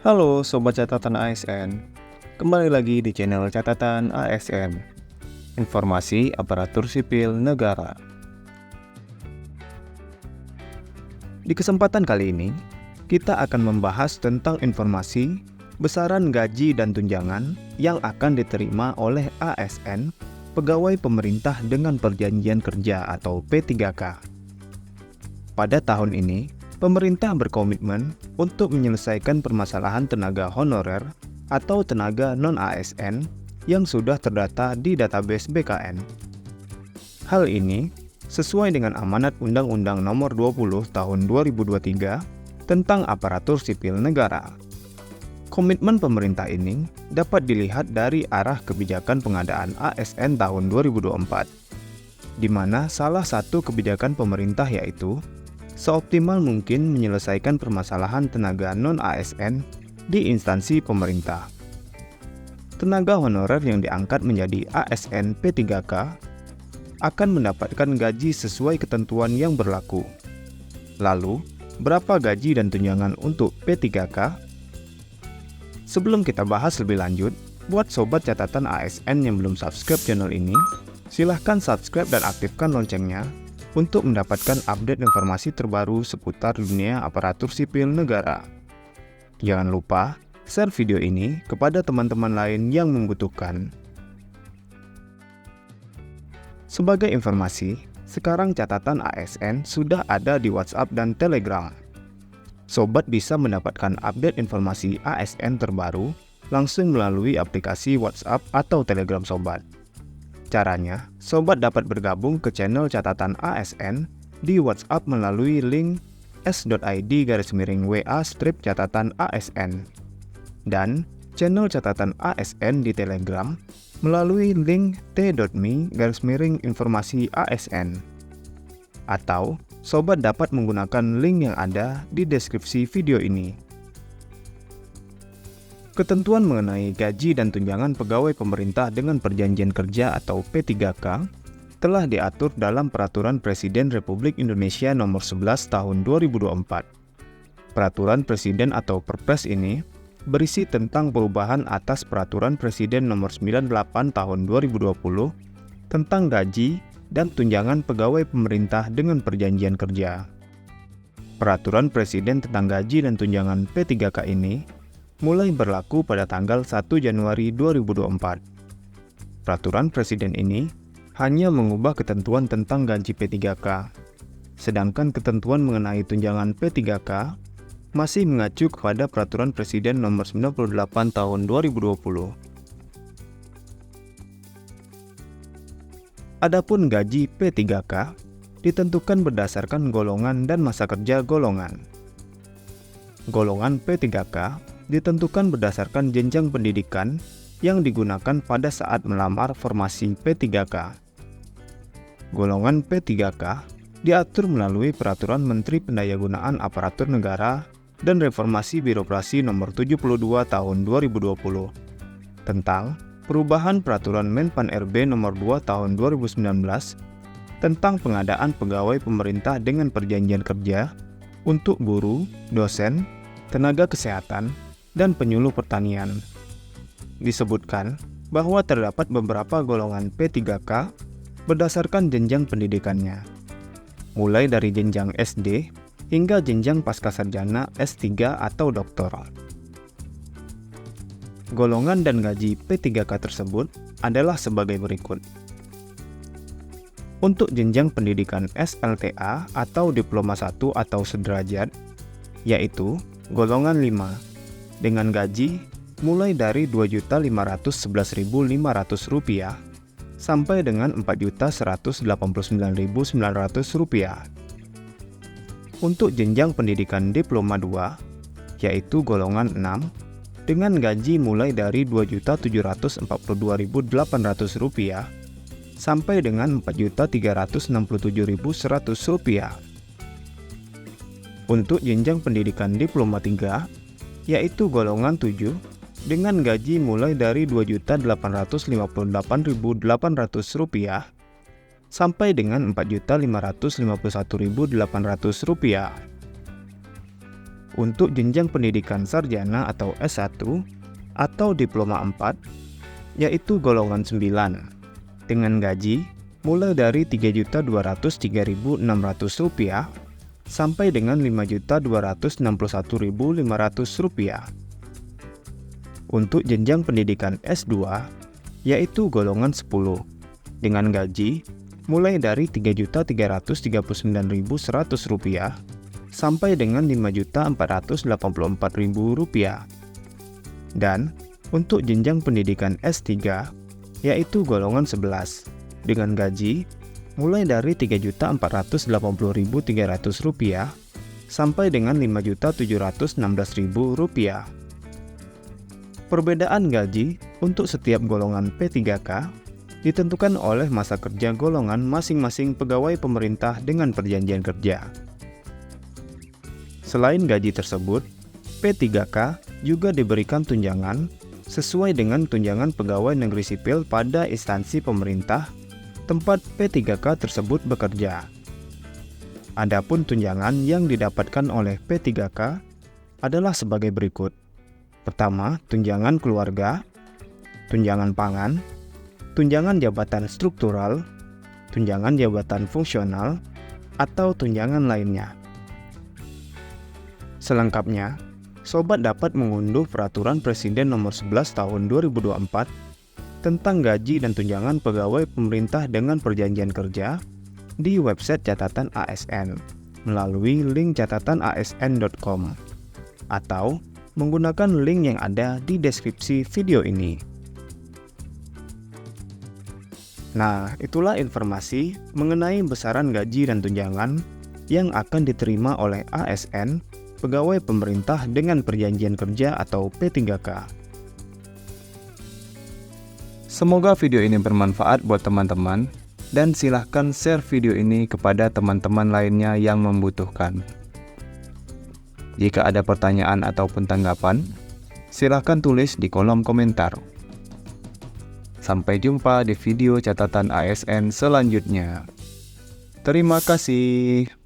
Halo Sobat Catatan ASN, kembali lagi di channel Catatan ASN, Informasi Aparatur Sipil Negara. Di kesempatan kali ini, kita akan membahas tentang informasi besaran gaji dan tunjangan yang akan diterima oleh ASN, pegawai pemerintah dengan perjanjian kerja atau P3K. Pada tahun ini, pemerintah berkomitmen untuk menyelesaikan permasalahan tenaga honorer atau tenaga non-ASN yang sudah terdata di database BKN. Hal ini sesuai dengan amanat Undang-Undang Nomor 20 Tahun 2023 tentang Aparatur Sipil Negara. Komitmen pemerintah ini dapat dilihat dari arah kebijakan pengadaan ASN tahun 2024, di mana salah satu kebijakan pemerintah yaitu seoptimal mungkin menyelesaikan permasalahan tenaga non-ASN di instansi pemerintah. Tenaga honorer yang diangkat menjadi ASN P3K akan mendapatkan gaji sesuai ketentuan yang berlaku. Lalu, berapa gaji dan tunjangan untuk P3K? Sebelum kita bahas lebih lanjut, buat sobat catatan ASN yang belum subscribe channel ini, silahkan subscribe dan aktifkan loncengnya untuk mendapatkan update informasi terbaru seputar dunia aparatur sipil negara. Jangan lupa share video ini kepada teman-teman lain yang membutuhkan. Sebagai informasi, sekarang catatan ASN sudah ada di WhatsApp dan Telegram. Sobat bisa mendapatkan update informasi ASN terbaru langsung melalui aplikasi WhatsApp atau Telegram Sobat. Caranya, sobat dapat bergabung ke channel catatan ASN di WhatsApp melalui link s.id/WA/catatan ASN dan channel catatan ASN di Telegram melalui link t.me/informasi ASN. Atau, sobat dapat menggunakan link yang ada di deskripsi video ini. Ketentuan mengenai gaji dan tunjangan pegawai pemerintah dengan perjanjian kerja atau P3K telah diatur dalam Peraturan Presiden Republik Indonesia Nomor 11 Tahun 2024. Peraturan Presiden atau Perpres ini berisi tentang perubahan atas Peraturan Presiden Nomor 98 Tahun 2020 tentang gaji dan tunjangan pegawai pemerintah dengan perjanjian kerja. Peraturan Presiden tentang gaji dan tunjangan P3K ini mulai berlaku pada tanggal 1 Januari 2024. Peraturan Presiden ini hanya mengubah ketentuan tentang gaji P3K, sedangkan ketentuan mengenai tunjangan P3K masih mengacu kepada Peraturan Presiden Nomor 98 Tahun 2020. Adapun gaji P3K ditentukan berdasarkan golongan dan masa kerja golongan. Golongan P3K ditentukan berdasarkan jenjang pendidikan yang digunakan pada saat melamar formasi P3K. Golongan P3K diatur melalui Peraturan Menteri Pendayagunaan Aparatur Negara dan Reformasi Birokrasi Nomor 72 Tahun 2020 tentang perubahan Peraturan Menpan RB Nomor 2 Tahun 2019 tentang pengadaan pegawai pemerintah dengan perjanjian kerja untuk guru, dosen, tenaga kesehatan, dan penyuluh pertanian. Disebutkan bahwa terdapat beberapa golongan P3K berdasarkan jenjang pendidikannya, mulai dari jenjang SD hingga jenjang pascasarjana S3 atau doktor. Golongan dan gaji P3K tersebut adalah sebagai berikut. Untuk jenjang pendidikan SLTA atau Diploma 1 atau sederajat, yaitu golongan 5, dengan gaji mulai dari Rp2.511.500 sampai dengan Rp4.189.900. Untuk jenjang pendidikan Diploma 2, yaitu golongan 6, dengan gaji mulai dari Rp2.742.800 sampai dengan Rp4.367.100. Untuk jenjang pendidikan Diploma 3, yaitu golongan 7, dengan gaji mulai dari Rp2.858.800 sampai dengan Rp4.551.800. untuk jenjang pendidikan sarjana atau S1 atau diploma 4, yaitu golongan 9, dengan gaji mulai dari Rp3.203.600 sampai dengan Rp5.261.500. Untuk jenjang pendidikan S2, yaitu golongan 10, dengan gaji mulai dari Rp3.339.100 sampai dengan Rp5.484.000. Dan untuk jenjang pendidikan S3, yaitu golongan 11, dengan gaji mulai dari Rp3.480.300 sampai dengan Rp5.716.000. Perbedaan gaji untuk setiap golongan P3K ditentukan oleh masa kerja golongan masing-masing pegawai pemerintah dengan perjanjian kerja. Selain gaji tersebut, P3K juga diberikan tunjangan sesuai dengan tunjangan pegawai negeri sipil pada instansi pemerintah tempat P3K tersebut bekerja. Adapun tunjangan yang didapatkan oleh P3K adalah sebagai berikut. Pertama, tunjangan keluarga, tunjangan pangan, tunjangan jabatan struktural, tunjangan jabatan fungsional, atau tunjangan lainnya. Selengkapnya, Sobat dapat mengunduh Peraturan Presiden Nomor 11 Tahun 2024 tentang gaji dan tunjangan pegawai pemerintah dengan perjanjian kerja di website catatan ASN melalui link catatanasn.com atau menggunakan link yang ada di deskripsi video ini. Nah, itulah informasi mengenai besaran gaji dan tunjangan yang akan diterima oleh ASN pegawai pemerintah dengan perjanjian kerja atau P3K. Semoga video ini bermanfaat buat teman-teman dan silahkan share video ini kepada teman-teman lainnya yang membutuhkan. Jika ada pertanyaan ataupun tanggapan, silahkan tulis di kolom komentar. Sampai jumpa di video catatan ASN selanjutnya. Terima kasih.